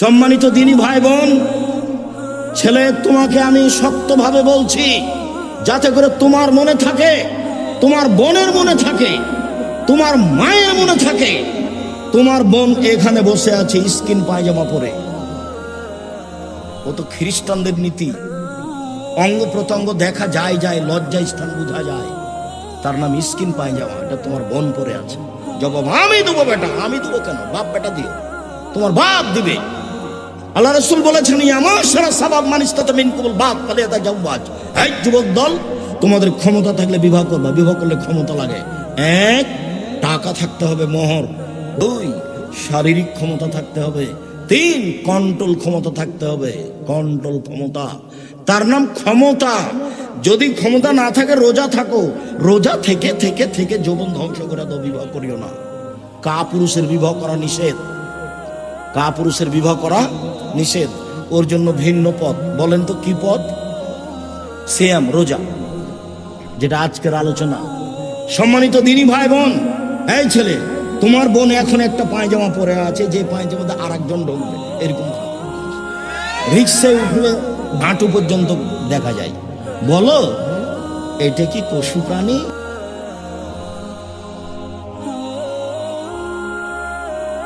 সম্মানিত দিনী ভাই বোন, ছেলে তোমাকে আমি শক্তভাবে বলছি, যাতে করে তোমার মনে থাকে, তোমার বোনের মনে থাকে, তোমার মায়ের মনে থাকে, তোমার বোন এখানে বসে আছে স্কিন পায়জামা পরে। ও তো খ্রিস্টানদের নীতি, অঙ্গ প্রত্যঙ্গ দেখা যায় যায়, লজ্জা স্থান বোঝা যায়, তার নাম স্কিন পায়জামা। এটা তোমার বোন পরে আছে। জবাব আমি দেবো বেটা। আমি দেবো কেন? বাপ বেটা দিও, তোমার বাপ দিবে। আল্লাহ রাসূল বলেছেন, আমার সারা সাবাব মানিস্তাত মিনকুমুল বাপ ফালিয়াতা জাওয়াজ। এই যুবক দল, তোমাদের ক্ষমতা থাকলে বিবাহ করবা। বিবাহ করলে ক্ষমতা লাগে। 1, টাকা থাকতে হবে মোহর। 2, শারীরিক ক্ষমতা থাকতে হবে। 3, কন্ট্রোল ক্ষমতা থাকতে হবে। কন্ট্রোল ক্ষমতা, তার নাম ক্ষমতা। যদি ক্ষমতা না থাকে, রোজা থাকো। রোজা থেকে থেকে থেকে যৌবন ধ্বংস করে দাও। বিবাহ করিও না। কাপুরুষের বিবাহ করা নিষেধ। কাপুরুষের বিবাহ করা নিষেধ। ওর জন্য ভিন্ন পথ। বলেন তো কি পথ? সিয়াম, রোজা, যেটা আজকের আলোচনা। সম্মানিত দিনী ভাই বোন, এই ছেলে, তোমার বোন এখন একটা পায়জামা পরে আছে, যে পায়জামাতে আর একজন ঢুকবে। এরকম রিক্সায় উঠলে হাঁটু পর্যন্ত দেখা যায়। বলো, এটা কি পশু প্রাণী?